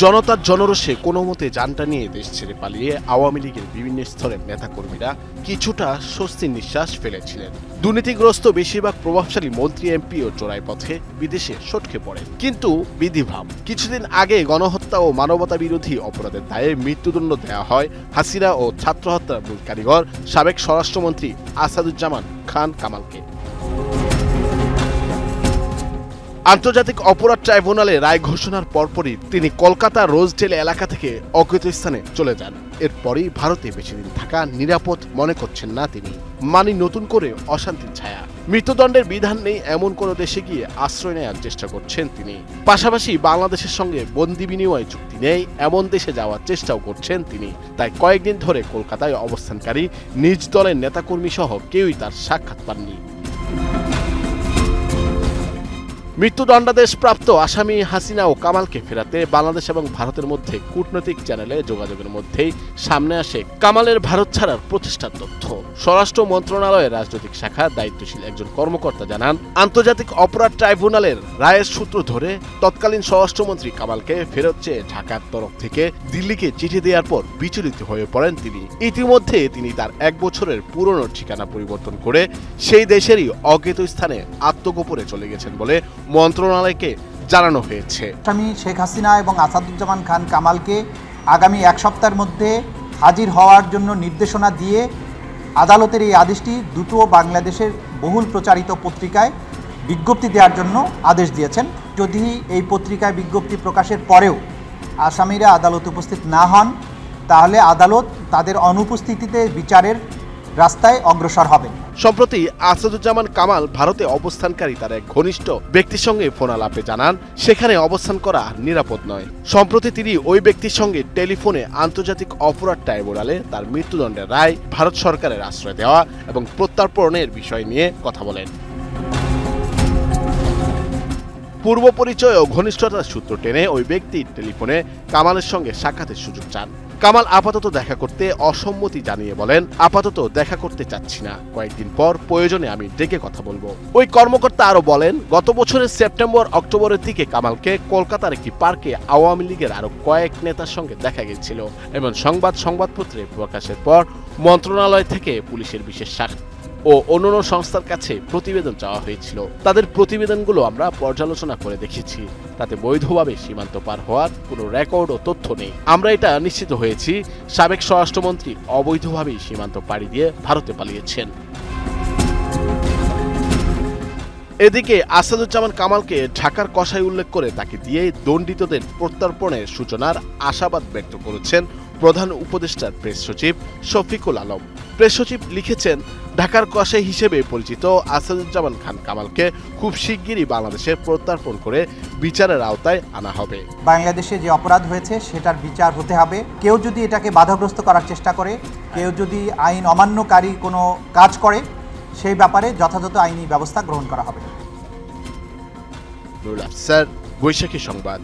জনতার জনরোষে কোনো মতে জানটা নিয়ে দেশ ছেড়ে পালিয়ে আওয়ামী লীগের বিভিন্ন স্তরের নেতাকর্মীরা কিছুটা স্বস্তির নিঃশ্বাস ফেলেছিলেন। দুর্নীতিগ্রস্ত বেশিরভাগ প্রভাবশালী মন্ত্রী এমপি ও চোরাই পথে বিদেশে সটকে পড়েন, কিন্তু বিধিভ্রাম। কিছুদিন আগে গণহত্যা ও মানবতা বিরোধী অপরাধের দায়ে মৃত্যুদণ্ড দেওয়া হয় হাসিনা ও ছাত্র হত্যার মূল কারিগর সাবেক স্বরাষ্ট্রমন্ত্রী আসাদুজ্জামান খান কামালকে। আন্তর্জাতিক অপরাধ ট্রাইব্যুনালে রায় ঘোষণার পরপরই তিনি কলকাতা রোজডেল এলাকা থেকে অজ্ঞাত স্থানে চলে যান। এরপরই ভারতে বেশিদিন থাকা নিরাপদ মনে করছেন না তিনি। নতুন করে অশান্তির ছায়া। মৃত্যুদণ্ডের বিধান নেই এমন কোনো দেশে গিয়ে আশ্রয় নেওয়ার চেষ্টা করছেন তিনি। পাশাপাশি বাংলাদেশের সঙ্গে বন্দি বিনিময় চুক্তি নেই এমন দেশে যাওয়ার চেষ্টাও করছেন তিনি। তাই কয়েকদিন ধরে কলকাতায় অবস্থানকারী নিজ দলের নেতাকর্মী সহ কেউই তার সাক্ষাৎ পাননি। মৃত্যুদণ্ডাদেশ প্রাপ্ত আসামি হাসিনা ও কামালকে ফেরাতে বাংলাদেশ এবং ভারতের মধ্যে কূটনৈতিক চ্যানেলে যোগাযোগের মধ্যেই সামনে আসে কামালের ভারত ছাড়ার প্রচেষ্টার তথ্য। স্বরাষ্ট্র মন্ত্রণালয়ের রাজনৈতিক শাখার দায়িত্বশীল একজন কর্মকর্তা জানান, আন্তর্জাতিক অপরাধ ট্রাইব্যুনালের রায়ের সূত্র ধরে তৎকালীন স্বরাষ্ট্রমন্ত্রী কামালকে ফেরত চেয়ে ঢাকার তরফ থেকে দিল্লিকে চিঠি দেওয়ার পর বিচলিত হয়ে পড়েন তিনি। ইতিমধ্যে তিনি তার 1 বছরের পুরনো ঠিকানা পরিবর্তন করে সেই দেশেরই অজ্ঞাত স্থানে আত্মগোপনে চলে গেছেন বলে মন্ত্রণালয়কে জানানো হয়েছে। আসামি শেখ হাসিনা এবং আসাদুজ্জামান খান কামালকে আগামী 1 সপ্তাহের মধ্যে হাজির হওয়ার জন্য নির্দেশনা দিয়ে আদালতের এই আদেশটি দুটো বাংলাদেশের বহুল প্রচারিত পত্রিকায় বিজ্ঞপ্তি দেওয়ার জন্য আদেশ দিয়েছেন। যদি এই পত্রিকায় বিজ্ঞপ্তি প্রকাশের পরেও আসামিরা আদালতে উপস্থিত না হন, তাহলে আদালত তাদের অনুপস্থিতিতে বিচারের রাস্তায় অগ্রসর হবেন। সম্প্রতি আসাদুজ্জামান কামাল ভারতে অবস্থানকারী তার এক ঘনিষ্ঠ ব্যক্তির সঙ্গে ফোনালাপে জানান, সেখানে অবস্থান করা নিরাপদ নয়। সম্প্রতি তিনি ওই ব্যক্তির সঙ্গে টেলিফোনে আন্তর্জাতিক অপরাধ ট্রাইব্যুনালে তার মৃত্যুদণ্ডের রায়, ভারত সরকারের আশ্রয় দেওয়া এবং প্রত্যর্পণের বিষয় নিয়ে কথা বলেন। পূর্ব পরিচয় ও ঘনিষ্ঠতার সূত্র টেনে ওই ব্যক্তি টেলিফোনে কামালের সঙ্গে সাক্ষাতের সুযোগ চান। কামাল আপাতত দেখা করতে অসম্মতি জানিয়ে বলেন, আপাতত দেখা করতে চাচ্ছি না, কয়েকদিন পর প্রয়োজনে আমি ডেকে কথা বলবো। ওই কর্মকর্তা আরো বলেন, গত বছরের সেপ্টেম্বর অক্টোবরের দিকে কামালকে কলকাতার একটি পার্কে আওয়ামী লীগের আরো কয়েক নেতার সঙ্গে দেখা গেছিল। এমন সংবাদপত্রে প্রকাশের পর মন্ত্রণালয় থেকে পুলিশের বিশেষ শাখা ও অন্যান্য সংস্থার কাছে প্রতিবেদন চাওয়া হয়েছিল। তাদের প্রতিবেদনগুলো আমরা পর্যালোচনা করে দেখেছি, তাতে বৈধভাবে সীমান্ত পার হওয়ার কোনো রেকর্ড ও তথ্য নেই। আমরা এটা নিশ্চিত হয়েছি সাবেক স্বরাষ্ট্রমন্ত্রী অবৈধভাবেই সীমান্ত পাড়ি দিয়ে ভারতে পালিয়েছেন। এদিকে আসাদুজ্জামান কামালকে ঢাকার কসাই উল্লেখ করে তাকে দিয়ে দণ্ডিতদের প্রত্যর্পণের সূচনার আশাবাদ ব্যক্ত করেছেন প্রধান উপদেষ্টার প্রেস সচিব শফিকুল আলম। প্রেস সচিব লিখেছেন, ঢাকার কসাই হিসেবে পরিচিত আসাদুজ্জামান খান কামালকে খুব শিগগিরই বাংলাদেশে প্রত্যর্পণ করে বিচারের আওতায় আনা হবে। বাংলাদেশে যে অপরাধ হয়েছে সেটার বিচার হতে হবে। কেউ যদি এটাকে বাধাগ্রস্ত করার চেষ্টা করে, কেউ যদি আইন অমান্যকারী কোনো কাজ করে, সেই ব্যাপারে যথাযথ আইনি ব্যবস্থা গ্রহণ করা হবে। স্যার, বৈশাখী সংবাদ।